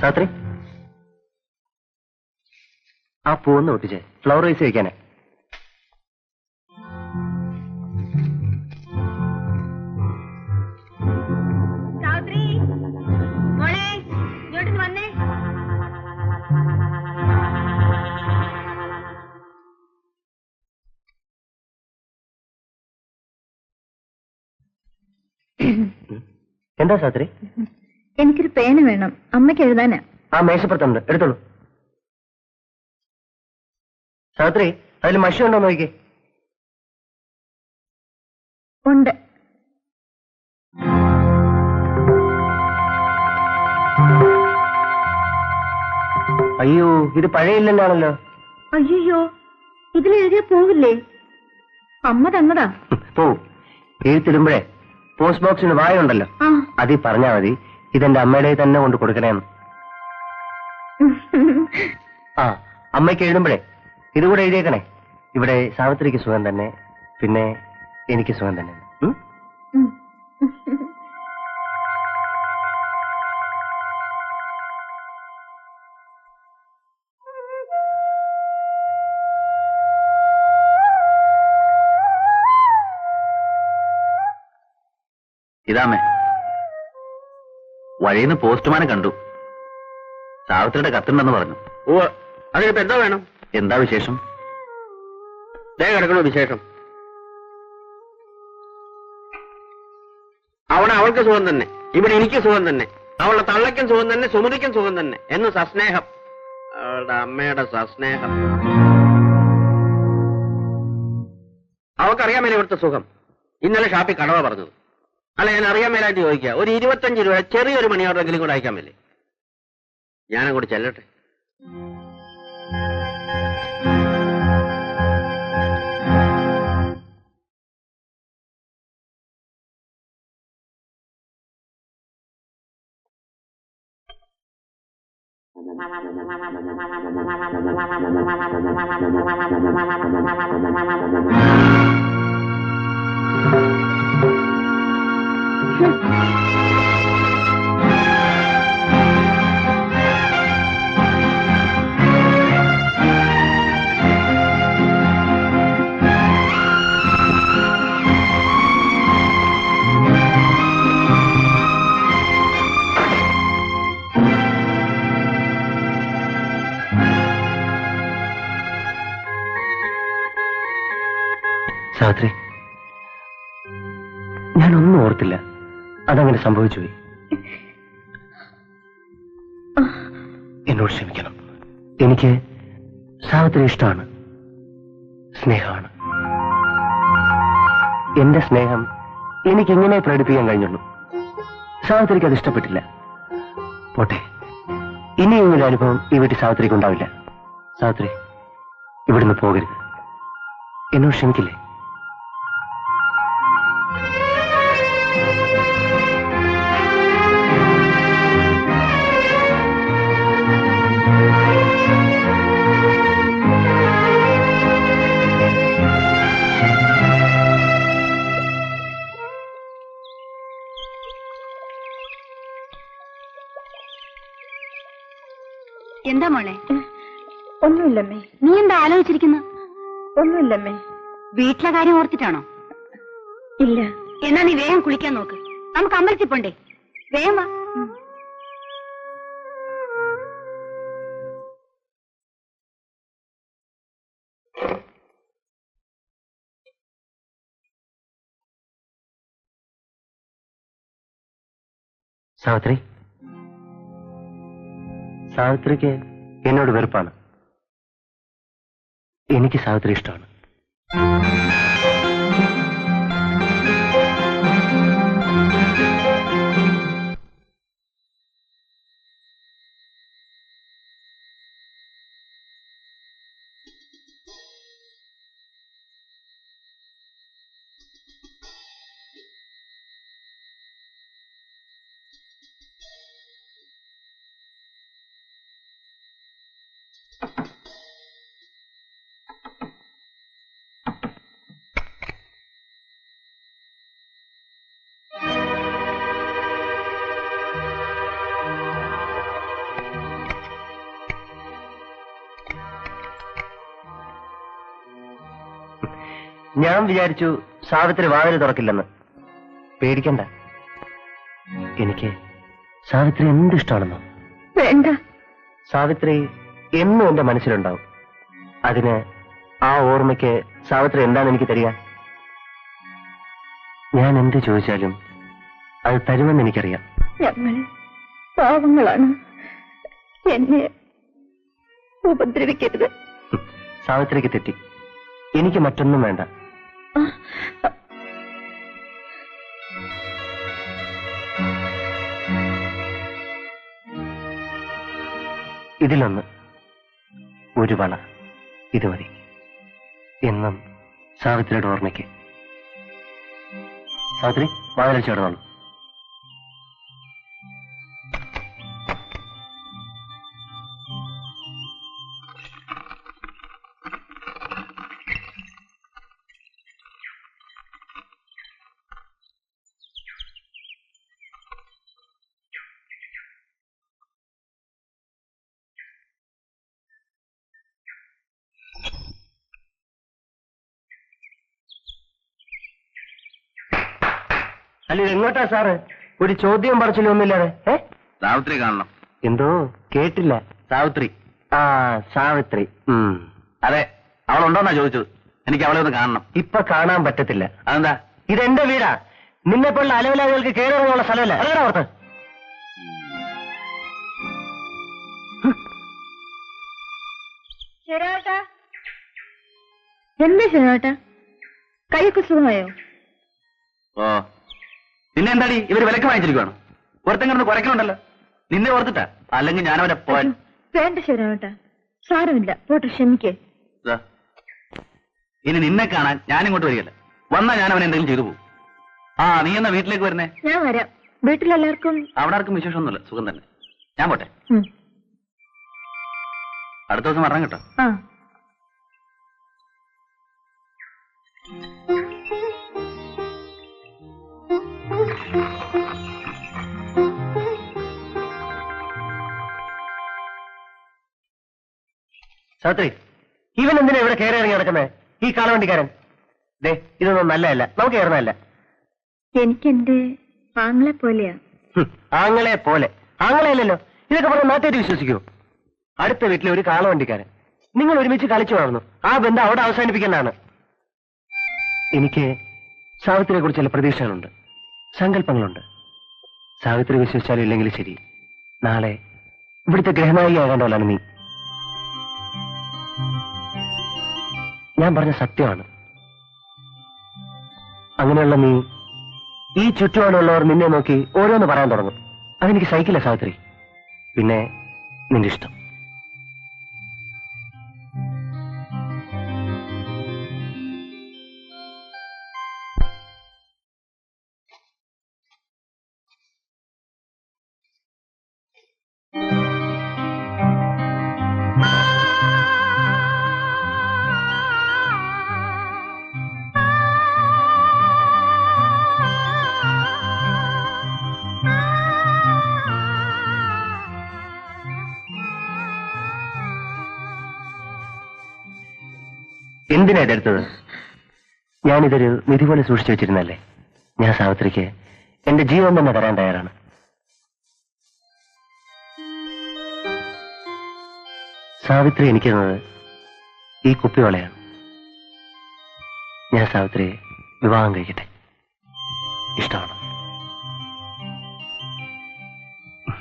സാത്രി, ആ പൂവൊന്ന് ഒട്ടിച്ചേ, flower rice കഴിക്കാനേ. എന്താ സാത്രി? എനിക്കൊരു പേന വേണം, അമ്മയ്ക്ക് എഴുതാനാ. ആ മേശപ്പുറത്തുണ്ട്, എടുത്തോളൂ. സാത്രി, അതിൽ മഷി ഉണ്ടോ നോക്കിക്കേ. ഉണ്ട്. അയ്യോ, ഇത് പഴയ ഇല്ലെന്നാണല്ലോ. അയ്യോ, ഇതിലെഴുതിയ പോവില്ലേ? അമ്മ തന്നതാ. പോവും. എഴുത്തിടുമ്പോഴേ പോസ്റ്റ് ബോക്സിന് വായുണ്ടല്ലോ, അതിൽ പറഞ്ഞാ മതി ഇതെന്റെ അമ്മയുടെ തന്നെ കൊണ്ട് കൊടുക്കണേന്ന്. ആ, അമ്മയ്ക്ക് എഴുതുമ്പോഴേ ഇതുകൂടെ എഴുതിയേക്കണേ. ഇവിടെ സാവിത്രിക്ക് സുഖം തന്നെ, പിന്നെ എനിക്ക് സുഖം തന്നെ. ഇതാമേ, വഴിന്ന് പോസ്റ്റ്മാനെ കണ്ടു. സാവിത്രിയുടെ കത്തുണ്ടെന്ന് പറഞ്ഞു. ഓ, അതിനിപ്പോ എന്താ വേണം? എന്താ വിശേഷം? കിടക്കണോ വിശേഷം? അവിടെ അവൾക്ക് സുഖം തന്നെ, ഇവിടെ എനിക്ക് സുഖം തന്നെ, അവളുടെ തള്ളയ്ക്കും സുഖം തന്നെ, സുമതിക്കും സുഖം തന്നെ എന്ന് സസ്നേഹം. അവളുടെ അമ്മയുടെ സസ്നേഹം. അവൾക്കറിയാൻ മേലെ ഇവിടുത്തെ സുഖം. ഇന്നലെ ഷാപ്പിൽ കടവ പറഞ്ഞത്. അല്ല, ഞാൻ അറിയാൻ മേലായിട്ട് ചോദിക്കുക, ഒരു 25 രൂപ ചെറിയൊരു മണിയോടെങ്കിലും കൂടെ അയക്കാൻ മേലേ? ഞാനങ്ങോട്ട് ചെല്ലട്ടെ. സാവിത്രി, ഞാനൊന്നും ഓർത്തില്ല, അതങ്ങനെ സംഭവിച്ചു പോയി. എന്നോട് ക്ഷമിക്കണം. എനിക്ക് സാവിത്രി ഇഷ്ടമാണ്, സ്നേഹമാണ്. എന്റെ സ്നേഹം എനിക്കിങ്ങനെ പ്രകടിപ്പിക്കാൻ കഴിഞ്ഞുള്ളൂ. സാവിത്രിക്ക് അത് ഇഷ്ടപ്പെട്ടില്ല. പോട്ടെ, ഇനിയും ഒരു അനുഭവം ഈ വീട്ടിൽ സാവിത്രിക്ക് ഉണ്ടാവില്ല. സാവിത്രി, ഇവിടുന്ന് പോകരുത്. എന്നോട് ക്ഷമിക്കില്ലേ? എന്താ മോളെ? ഒന്നുമില്ലമ്മേ. നീ എന്താ ആലോചിച്ചിരിക്കുന്നു? ഒന്നുമില്ലമ്മേ. വീട്ടിലെ കാര്യം ഓർത്തിട്ടാണോ? ഇല്ല. എന്നാ നീ വേഗം കുളിക്കാൻ നോക്ക്. നമുക്ക് അമ്പലത്തിൽ പോണ്ടേ? വേഗം വാ. സാവിത്രി, സാവിത്രിക്ക് എന്നോട് വെറുപ്പാണ്. എനിക്ക് സാവിത്രി ഇഷ്ടമാണ്. ഞാൻ വിചാരിച്ചു സാവിത്രി വാതിൽ തുറക്കില്ലെന്ന്. പേടിക്കണ്ട, എനിക്ക് സാവിത്രി എന്തിഷ്ടമാണെന്നോ. വേണ്ട. സാവിത്രി എന്നും എന്റെ മനസ്സിലുണ്ടാവും. അതിന് ആ ഓർമ്മയ്ക്ക് സാവിത്രി എന്താണ് എനിക്ക് തരിക? ഞാൻ എന്ത് ചോദിച്ചാലും അത് തരുമെന്ന് എനിക്കറിയാം. ഞങ്ങൾ പാവങ്ങളാണ്, എന്നെ ഉപദ്രവിക്കരുത്. സാവിത്രിക്ക് തെറ്റി. എനിക്ക് മറ്റൊന്നും വേണ്ട. ഇതിലൊന്ന്, ഒരു വള, ഇത് മതി. എന്നും സാവിത്രിയുടെ ഓർമ്മയ്ക്ക്. സാവിത്രി വാതിൽ ചേർന്നോളൂ. അല്ല, ഇതെങ്ങോട്ടാ സാറ്? ഒരു ചോദ്യം പറച്ചിലും ഒന്നുമില്ലാതെ. സാവിത്രി കാണണം. എന്തോ കേട്ടില്ല. സാവിത്രി. ആ, സാവിത്രി. അതെ, അവളുണ്ടോന്നാ ചോദിച്ചത്. എനിക്ക് അവളെ ഒന്ന് കാണണം. ഇപ്പൊ കാണാൻ പറ്റത്തില്ല. അതെന്താ? ഇതെന്റെ വീടാ. നിന്നെപ്പോലുള്ള അലവിലാദികൾക്ക് കയറിറങ്ങാനുള്ള സ്ഥലമല്ല. അതാണ് ഓർത്ത്. എന്താ ശരിയാട്ടാ? കൈയൊക്കെ സുഖമായോ? ഓ, പിന്നെ എന്താടി ഇവര് വിലക്ക് വാങ്ങിച്ചിരിക്കുവാണ്? ഒരുത്തൻ കിടന്ന് കുരക്കലുണ്ടല്ലോ. നിന്നെ ഓർത്തിട്ടാ, അല്ലെങ്കിൽ ഞാനവരെ പോവാൻ. വേണ്ട ശരിയാട്ടാ, സാരമില്ല, പോട്ടെ, ക്ഷമിക്കേ. ഇനി നിന്നെ കാണാൻ ഞാനിങ്ങോട്ട് വരികയല്ല. വന്നാ ഞാൻ അവനെ എന്തെങ്കിലും ചെയ്തു പോകും. ആ, നീ എന്നാ വീട്ടിലേക്ക് വരുന്നേ? ഞാൻ വരാം. വീട്ടിലെല്ലാവർക്കും? അവിടെ ആർക്കും വിശേഷമൊന്നുമില്ല, സുഖം തന്നെ. ഞാൻ പോട്ടെ. അടുത്ത ദിവസം വരണം കേട്ടോ. ആ. സാവിത്രി, ഇവൻ എന്തിനാ ഇവിടെ കയറി ഇറങ്ങി നടക്കുന്നത്? ഈ കാളവണ്ടിക്കാരൻ. ദേ, ഇതൊന്നും നല്ലതല്ല, നമുക്ക് കയറുന്നതല്ല. എനിക്കെന്റെ ആങ്ങളെ പോലെയാ. ആങ്ങളെ പോലെ? ആങ്ങളെയല്ലല്ലോ. ഇതൊക്കെ പറഞ്ഞ നാട്ടുകാർ വിശ്വസിക്കുമോ? അടുത്ത വീട്ടിലെ ഒരു കാളവണ്ടിക്കാരൻ. നിങ്ങൾ ഒരുമിച്ച് കളിച്ചു വളർന്നു. ആ ബന്ധം അവിടെ അവസാനിപ്പിക്കേണ്ടതാണ്. എനിക്ക് സാവിത്രിയെ കുറിച്ച് ചില പ്രതീക്ഷകളുണ്ട്, സങ്കല്പങ്ങളുണ്ട്. സാവിത്രി വിശ്വസിച്ചാലും ഇല്ലെങ്കിലും ശരി, നാളെ ഇവിടുത്തെ ഗ്രഹനായികയാകേണ്ടവളാണ് നീ. ഞാൻ പറഞ്ഞ സത്യമാണ്. അങ്ങനെയുള്ള നീ ഈ ചുറ്റുപാടുള്ളവർ നിന്നെ നോക്കി ഓരോന്ന് പറയാൻ തുടങ്ങും. അതെനിക്ക് സഹിക്കില്ല സാവിത്രി. പിന്നെ നിന്റെ ഇഷ്ടം. എന്തിനാ ഇതെടുത്തത്? ഞാനിതൊരു നിധി പോലെ സൂക്ഷിച്ചു വെച്ചിരുന്നല്ലേ. ഞാൻ സാവിത്രിക്ക് എന്റെ ജീവൻ തന്നെ തരാൻ തയ്യാറാണ്. സാവിത്രി എനിക്ക് തന്നത് ഈ കുപ്പിവളയാണ്. ഞാൻ സാവിത്രിയെ വിവാഹം കഴിക്കട്ടെ. ഇഷ്ടമാണ്.